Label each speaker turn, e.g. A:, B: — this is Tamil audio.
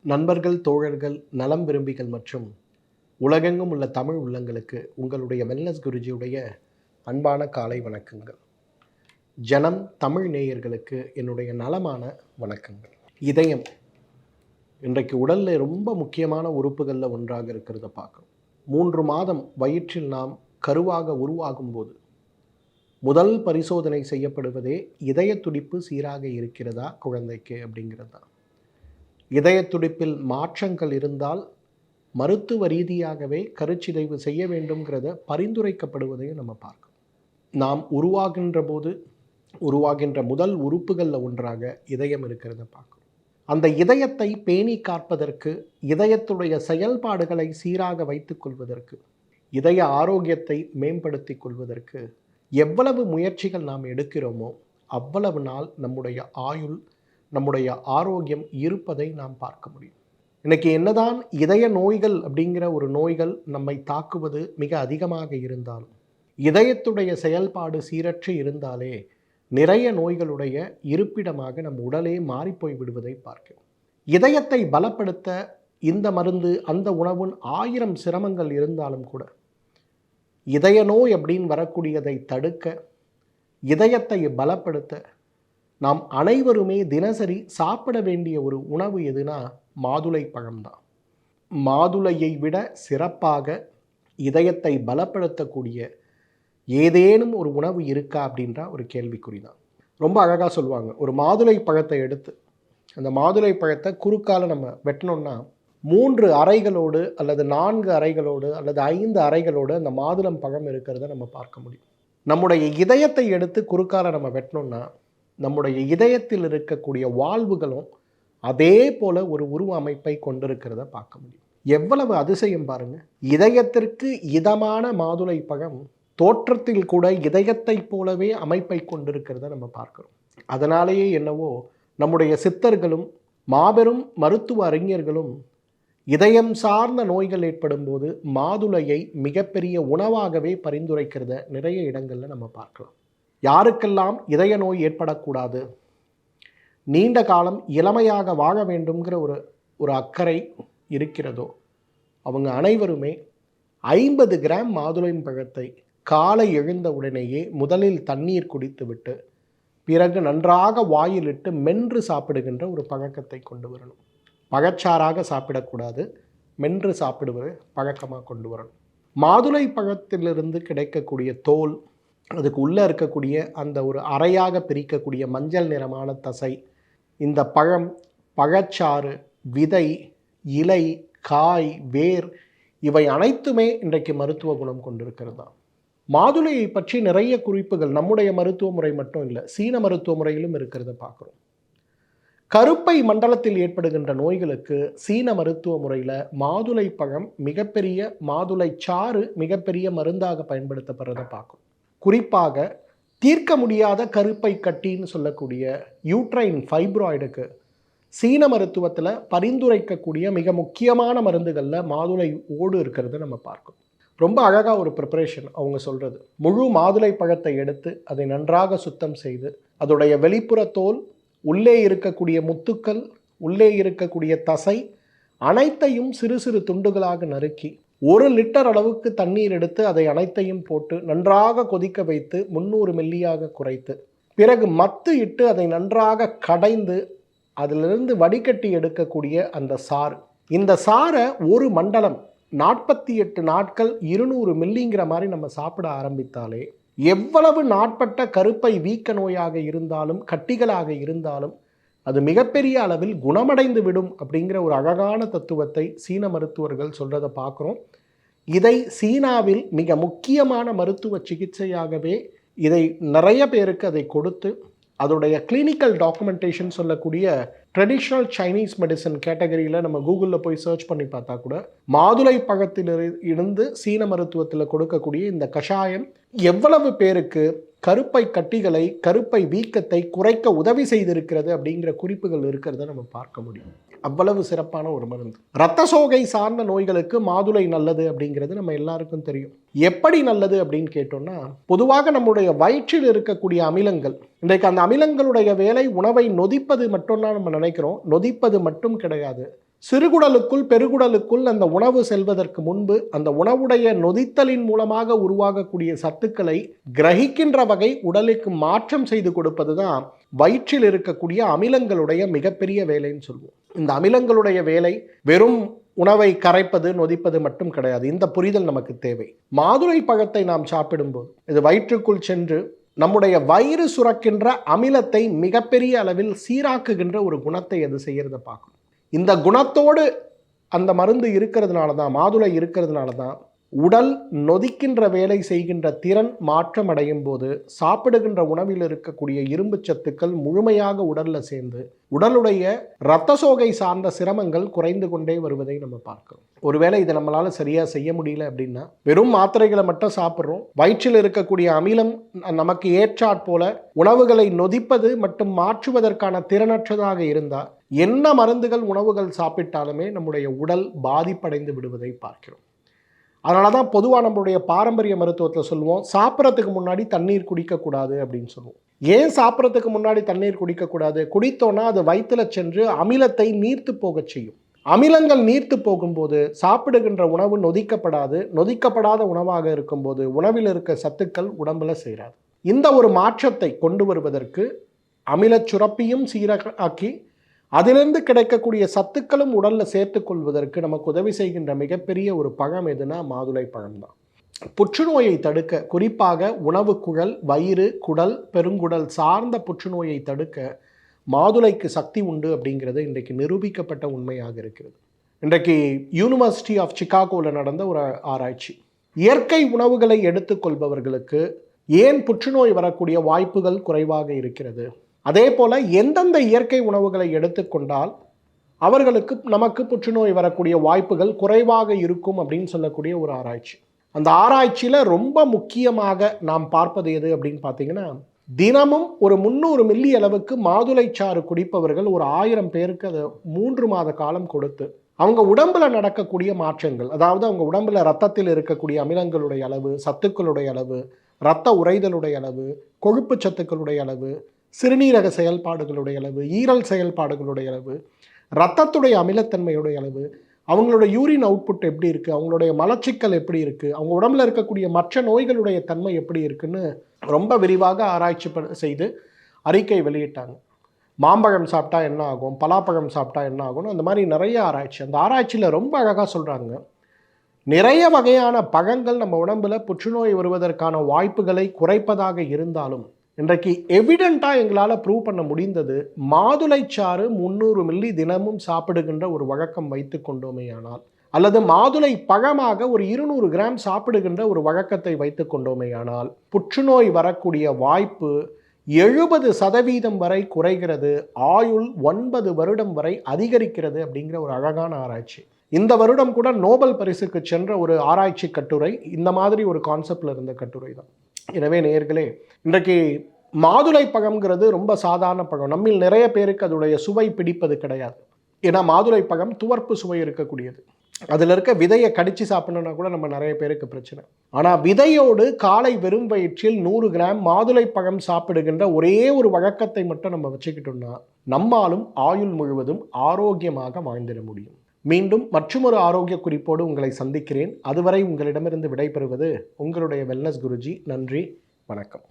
A: நண்பர்கள், தோழர்கள், நலம் விரும்பிகள் மற்றும் உலகெங்கும் உள்ள தமிழ் உள்ளங்களுக்கு உங்களுடைய வெல்னஸ் குருஜியுடைய அன்பான காலை வணக்கங்கள். ஜனம் தமிழ் நேயர்களுக்கு என்னுடைய நலமான வணக்கங்கள். இதயம் இன்றைக்கு உடலில் ரொம்ப முக்கியமான உறுப்புகளில் ஒன்றாக இருக்கிறத பார்க்குறோம். 3 மாதம் வயிற்றில் நாம் கருவாக உருவாகும் போது முதல் பரிசோதனை செய்யப்படுவதே இதய துடிப்பு சீராக இருக்கிறதா குழந்தைக்கு அப்படிங்கிறது தான். இதய துடிப்பில் மாற்றங்கள் இருந்தால் மருத்துவ ரீதியாகவே கருச்சிதைவு செய்ய வேண்டும்ங்கிறத பரிந்துரைக்கப்படுவதையும் நம்ம பார்க்கணும். நாம் உருவாகின்ற முதல் உறுப்புகளில் ஒன்றாக இதயம் இருக்கிறத பார்க்கணும். அந்த இதயத்தை பேணி காப்பதற்கு, இதயத்துடைய செயல்பாடுகளை சீராக வைத்துக் கொள்வதற்கு, இதய ஆரோக்கியத்தை மேம்படுத்தி கொள்வதற்கு எவ்வளவு முயற்சிகள் நாம் எடுக்கிறோமோ அவ்வளவு நாள் நம்முடைய ஆயுள், நம்முடைய ஆரோக்கியம் இருப்பதை நாம் பார்க்க முடியும். இன்றைக்கி என்னதான் இதய நோய்கள் அப்படிங்கிற ஒரு நோய்கள் நம்மை தாக்குவது மிக அதிகமாக இருந்தாலும், இதயத்துடைய செயல்பாடு சீரற்று இருந்தாலே நிறைய நோய்களுடைய இருப்பிடமாக நம் உடலே மாறிப்போய் விடுவதை பார்க்கிறோம். இதயத்தை பலப்படுத்த இந்த மருந்து அந்த உணவுன்னு 1000 சிரமங்கள் இருந்தாலும் கூட, இதய நோய் அப்படின்னு வரக்கூடியதை தடுக்க, இதயத்தை பலப்படுத்த நாம் அனைவருமே தினசரி சாப்பிட வேண்டிய ஒரு உணவு எதுனா மாதுளை பழம்தான். மாதுளையை விட சிறப்பாக இதயத்தை பலப்படுத்தக்கூடிய ஏதேனும் ஒரு உணவு இருக்கா அப்படின்ற ஒரு கேள்விக்குறி தான். ரொம்ப அழகாக சொல்லுவாங்க, ஒரு மாதுளை பழத்தை எடுத்து அந்த மாதுளை பழத்தை குறுக்கால நம்ம வெட்டினோம்னா 3 அறைகளோடு அல்லது 4 அறைகளோடு அல்லது 5 அறைகளோடு அந்த மாதுளம் பழம் இருக்கிறத நம்ம பார்க்க முடியும். நம்முடைய இதயத்தை எடுத்து குறுக்கால நம்ம வெட்டினோம்னா நம்முடைய இதயத்தில் இருக்கக்கூடிய வால்வுகளும் அதே போல ஒரு உருவ அமைப்பை கொண்டிருக்கிறத பார்க்க முடியும். எவ்வளவு அதிசயம் பாருங்க. இதயத்திற்கு இதமான மாதுளை பழம் தோற்றத்தில் கூட இதயத்தை போலவே அமைப்பை கொண்டிருக்கிறத நம்ம பார்க்கிறோம். அதனாலேயே என்னவோ நம்முடைய சித்தர்களும் மாபெரும் மருத்துவ அறிஞர்களும் இதயம் சார்ந்த நோய்கள் ஏற்படும் போது மாதுளையை மிகப்பெரிய உணவாகவே பரிந்துரைக்கிறத நிறைய இடங்களில் நம்ம பார்க்கலாம். யாருக்கெல்லாம் இதய நோய் ஏற்படக்கூடாது, நீண்ட காலம் இளமையாக வாழ வேண்டும்ங்கிற ஒரு அக்கறை இருக்கிறதோ அவங்க அனைவருமே 50 கிராம் மாதுளை பழத்தை காலை எழுந்த உடனேயே முதலில் தண்ணீர் குடித்துவிட்டு பிறகு நன்றாக வாயிலிட்டு மென்று சாப்பிடுகின்ற ஒரு பழக்கத்தை கொண்டு வரணும். பழச்சாறாக சாப்பிடக்கூடாது, மென்று சாப்பிடுவது பழக்கமாக கொண்டு வரணும். மாதுளை பழத்திலிருந்து கிடைக்கக்கூடிய தோல், அதுக்கு உள்ளே இருக்கக்கூடிய அந்த ஒரு அறையாக பிரிக்கக்கூடிய மஞ்சள் நிறமான தசை, இந்த பழம், பழச்சாறு, விதை, இலை, காய், வேர் இவை அனைத்துமே இன்றைக்கு மருத்துவ குணம் கொண்டிருக்கிறது தான். மாதுளையை பற்றி நிறைய குறிப்புகள் நம்முடைய மருத்துவ முறை மட்டும் இல்லை, சீன மருத்துவ முறையிலும் இருக்கிறத பார்க்குறோம். கருப்பை மண்டலத்தில் ஏற்படுகின்ற நோய்களுக்கு சீன மருத்துவ முறையில் மாதுளை பழம் மிகப்பெரிய, மாதுளை சாறு மிகப்பெரிய மருந்தாக பயன்படுத்தப்படுறதை பார்க்குறோம். குறிப்பாக தீர்க்க முடியாத கருப்பை கட்டின்னு சொல்லக்கூடிய யூட்ரைன் ஃபைப்ராய்டுக்கு சீன மருத்துவத்தில் பரிந்துரைக்கக்கூடிய மிக முக்கியமான மருந்துகளில் மாதுளை ஓடு இருக்கிறத நம்ம பார்க்கணும். ரொம்ப அழகாக ஒரு ப்ரிப்பரேஷன் அவங்க சொல்கிறது. முழு மாதுளை பழத்தை எடுத்து அதை நன்றாக சுத்தம் செய்து அதோடைய வெளிப்புற தோல், உள்ளே இருக்கக்கூடிய முத்துக்கள், உள்ளே இருக்கக்கூடிய தசை அனைத்தையும் சிறு சிறு துண்டுகளாக நறுக்கி 1 லிட்டர் அளவுக்கு தண்ணீர் எடுத்து அதை அனைத்தையும் போட்டு நன்றாக கொதிக்க வைத்து 300 மில்லியாக குறைத்து பிறகு மத்து இட்டு அதை நன்றாக கடைந்து அதிலிருந்து வடிகட்டி எடுக்கக்கூடிய அந்த சாறு, இந்த சாரை ஒரு மண்டலம் 48 நாட்கள் 200 மில்லிங்கிற மாதிரி நம்ம சாப்பிட ஆரம்பித்தாலே எவ்வளவு நாட்பட்ட கருப்பை வீக்க நோயாக இருந்தாலும் கட்டிகளாக இருந்தாலும் அது மிகப்பெரிய அளவில் குணமடைந்து விடும் அப்படிங்கிற ஒரு அழகான தத்துவத்தை சீன மருத்துவர்கள் சொல்கிறத பார்க்குறோம். இதை சீனாவில் மிக முக்கியமான மருத்துவ சிகிச்சையாகவே இதை நிறைய பேருக்கு அதை கொடுத்து அதோடைய கிளினிக்கல் டாக்குமெண்டேஷன் சொல்லக்கூடிய ட்ரெடிஷ்னல் சைனீஸ் மெடிசன் கேட்டகரியில் நம்ம கூகுளில் போய் சர்ச் பண்ணி பார்த்தா கூட மாதுளை பழத்தில் இருந்து சீன மருத்துவத்தில் கொடுக்கக்கூடிய இந்த கஷாயம் எவ்வளவு பேருக்கு கருப்பை கட்டிகளை, கருப்பை வீக்கத்தை குறைக்க உதவி செய்திருக்கிறது அப்படிங்கிற குறிப்புகள் இருக்கிறத நம்ம பார்க்க முடியும். அவ்வளவு சிறப்பான ஒரு மருந்து. இரத்த சோகை சார்ந்த நோய்களுக்கு மாதுளை நல்லது அப்படிங்கிறது நம்ம எல்லாருக்கும் தெரியும். எப்படி நல்லது அப்படின்னு கேட்டோம்னா, பொதுவாக நம்முடைய வயிற்றில் இருக்கக்கூடிய அமிலங்கள், இன்றைக்கு அந்த அமிலங்களுடைய வேலை உணவை நொதிப்பது மட்டும்தான் நம்ம நினைக்கிறோம். நொதிப்பது மட்டும் கிடையாது, சிறுகுடலுக்குள் பெருகுடலுக்குள் அந்த உணவு செல்வதற்கு முன்பு அந்த உணவுடைய நொதித்தலின் மூலமாக உருவாகக்கூடிய சத்துக்களை கிரகிக்கின்ற வகை உடலுக்கு மாற்றம் செய்து கொடுப்பது தான் வயிற்றில் இருக்கக்கூடிய அமிலங்களுடைய மிகப்பெரிய வேலைன்னு சொல்லுவோம். இந்த அமிலங்களுடைய வேலை வெறும் உணவை கரைப்பது நொதிப்பது மட்டும் கிடையாது. இந்த புரிதல் நமக்கு தேவை. மாதுளை பழத்தை நாம் சாப்பிடும்போது இது வயிற்றுக்குள் சென்று நம்முடைய வயிறு சுரக்கின்ற அமிலத்தை மிகப்பெரிய அளவில் சீராக்குகின்ற ஒரு குணத்தை அது செய்யறத பார்க்கணும். இந்த குணத்தோடு அந்த மருந்து இருக்கிறதுனால தான், மாதுளை இருக்கிறதுனால தான் உடல் நொதிக்கின்ற வேலை செய்கின்ற திறன் மாற்றம் அடையும் போது சாப்பிடுகின்ற உணவில் இருக்கக்கூடிய இரும்பு சத்துக்கள் முழுமையாக உடல்ல சேர்ந்து உடலுடைய இரத்த சோகை சார்ந்த சிரமங்கள் குறைந்து கொண்டே வருவதை நம்ம பார்க்கிறோம். ஒருவேளை இதை நம்மளால சரியா செய்ய முடியல அப்படின்னா வெறும் மாத்திரைகளை மட்டும் சாப்பிட்றோம், வயிற்றில் இருக்கக்கூடிய அமிலம் நமக்கு ஏற்றாற் போல உணவுகளை நொதிப்பது மற்றும் மாற்றுவதற்கான திறனற்றதாக இருந்தால் என்ன மருந்துகள் உணவுகள் சாப்பிட்டாலுமே நம்முடைய உடல் பாதிப்படைந்து விடுவதை பார்க்கிறோம். அதனால தான் பொதுவாக நம்மளுடைய பாரம்பரிய மருத்துவத்தில் சொல்லுவோம், சாப்பிட்றதுக்கு முன்னாடி தண்ணீர் குடிக்கக்கூடாது அப்படின்னு சொல்லுவோம். ஏன் சாப்பிட்றதுக்கு முன்னாடி தண்ணீர் குடிக்கக்கூடாது? குடித்தோன்னா அது வயிற்றுல சென்று அமிலத்தை நீர்த்து போக செய்யும். அமிலங்கள் நீர்த்து போகும்போது சாப்பிடுகின்ற உணவு நொதிக்கப்படாது. நொதிக்கப்படாத உணவாக இருக்கும்போது உணவில் இருக்க சத்துக்கள் உடம்புல சேராது. இந்த ஒரு மாற்றத்தை கொண்டு வருவதற்கு அமிலச் சுரப்பியும் சீராக்கி அதிலிருந்து கிடைக்கக்கூடிய சத்துக்களும் உடலில் சேர்த்து கொள்வதற்கு நமக்கு உதவி செய்கின்ற மிகப்பெரிய ஒரு பழம் எதுனா மாதுளை பழம் தான். புற்றுநோயை தடுக்க, குறிப்பாக உணவு குழல், வயிறு, குடல், பெருங்குடல் சார்ந்த புற்றுநோயை தடுக்க மாதுளைக்கு சக்தி உண்டு அப்படிங்கிறது இன்றைக்கு நிரூபிக்கப்பட்ட உண்மையாக இருக்கிறது. இன்றைக்கு யூனிவர்சிட்டி ஆஃப் சிகாகோவில் நடந்த ஒரு ஆராய்ச்சி, இயற்கை உணவுகளை எடுத்துக்கொள்பவர்களுக்கு ஏன் புற்றுநோய் வரக்கூடிய வாய்ப்புகள் குறைவாக இருக்கிறது, அதே போல் எந்தெந்த இயற்கை உணவுகளை எடுத்துக்கொண்டால் அவர்களுக்கு நமக்கு புற்றுநோய் வரக்கூடிய வாய்ப்புகள் குறைவாக இருக்கும் அப்படின்னு சொல்லக்கூடிய ஒரு ஆராய்ச்சி. அந்த ஆராய்ச்சியில் ரொம்ப முக்கியமாக நாம் பார்ப்பது எது அப்படின்னு பார்த்தீங்கன்னா, தினமும் ஒரு 300 மில்லி அளவுக்கு மாதுளைச்சாறு குடிப்பவர்கள் ஒரு 1000 பேருக்கு அதை 3 மாத காலம் கொடுத்து அவங்க உடம்புல நடக்கக்கூடிய மாற்றங்கள், அதாவது அவங்க உடம்புல ரத்தத்தில் இருக்கக்கூடிய அமிலங்களுடைய அளவு, சத்துக்களுடைய அளவு, இரத்த உறைதலுடைய அளவு, கொழுப்பு சத்துக்களுடைய அளவு, சிறுநீரக செயல்பாடுகளுடைய அளவு, ஈரல் செயல்பாடுகளுடைய அளவு, இரத்தத்துடைய அமிலத்தன்மையுடைய அளவு, அவங்களோட யூரின் அவுட்புட் எப்படி இருக்குது, அவங்களுடைய மலச்சிக்கல் எப்படி இருக்குது, அவங்க உடம்புல இருக்கக்கூடிய மற்ற நோய்களுடைய தன்மை எப்படி இருக்குன்னு ரொம்ப விரிவாக ஆராய்ச்சி செய்து அறிக்கை வெளியிட்டாங்க. மாம்பழம் சாப்பிட்டா என்ன ஆகும், பலாப்பழம் சாப்பிட்டா என்ன ஆகும்னு அந்த மாதிரி நிறைய ஆராய்ச்சி. அந்த ஆராய்ச்சியில் ரொம்ப அழகாக சொல்கிறாங்க, நிறைய வகையான பழங்கள் நம்ம உடம்புல புற்றுநோய் வருவதற்கான வாய்ப்புகளை குறைப்பதாக இருந்தாலும் இன்றைக்கு எவிடெண்ட்டாக எங்களால் ப்ரூவ் பண்ண முடிந்தது, மாதுளைச்சாறு 300 மில்லி தினமும் சாப்பிடுகின்ற ஒரு வழக்கம் வைத்து கொண்டோமேயானால், அல்லது மாதுளை பழமாக ஒரு 200 கிராம் சாப்பிடுகின்ற ஒரு வழக்கத்தை வைத்து கொண்டோமேயானால் புற்றுநோய் வரக்கூடிய வாய்ப்பு 70% வரை குறைகிறது, ஆயுள் 9 வருடம் வரை அதிகரிக்கிறது அப்படிங்கிற ஒரு அழகான ஆராய்ச்சி. இந்த வருடம் கூட நோபல் பரிசுக்கு சென்ற ஒரு ஆராய்ச்சி கட்டுரை இந்த மாதிரி ஒரு கான்செப்டில் இருந்த கட்டுரை தான். எனவே நேயர்களே, இன்றைக்கு மாதுளை பழம்ங்கிறது ரொம்ப சாதாரண பழம். நம்மில் நிறைய பேருக்கு அதோடைய சுவை பிடிப்பது கிடையாது. ஏன்னா மாதுளை பழம் துவர்ப்பு சுவை இருக்கக்கூடியது. அதில் இருக்க விதையை கடிச்சு சாப்பிடணும்னா கூட நம்ம நிறைய பேருக்கு பிரச்சனை. ஆனால் விதையோடு காலை வெறும் வயிற்றில் 100 கிராம் மாதுளை பழம் சாப்பிடுகின்ற ஒரே ஒரு வழக்கத்தை மட்டும் நம்ம வச்சுக்கிட்டோம்னா நம்மாலும் ஆயுள் முழுவதும் ஆரோக்கியமாக வாழ்ந்திட முடியும். மீண்டும் மற்றொரு ஆரோக்கிய குறிப்போடு உங்களை சந்திக்கிறேன். அதுவரை உங்களிடமிருந்து விடைபெறுவது உங்களுடைய வெல்னஸ் குருஜி. நன்றி, வணக்கம்.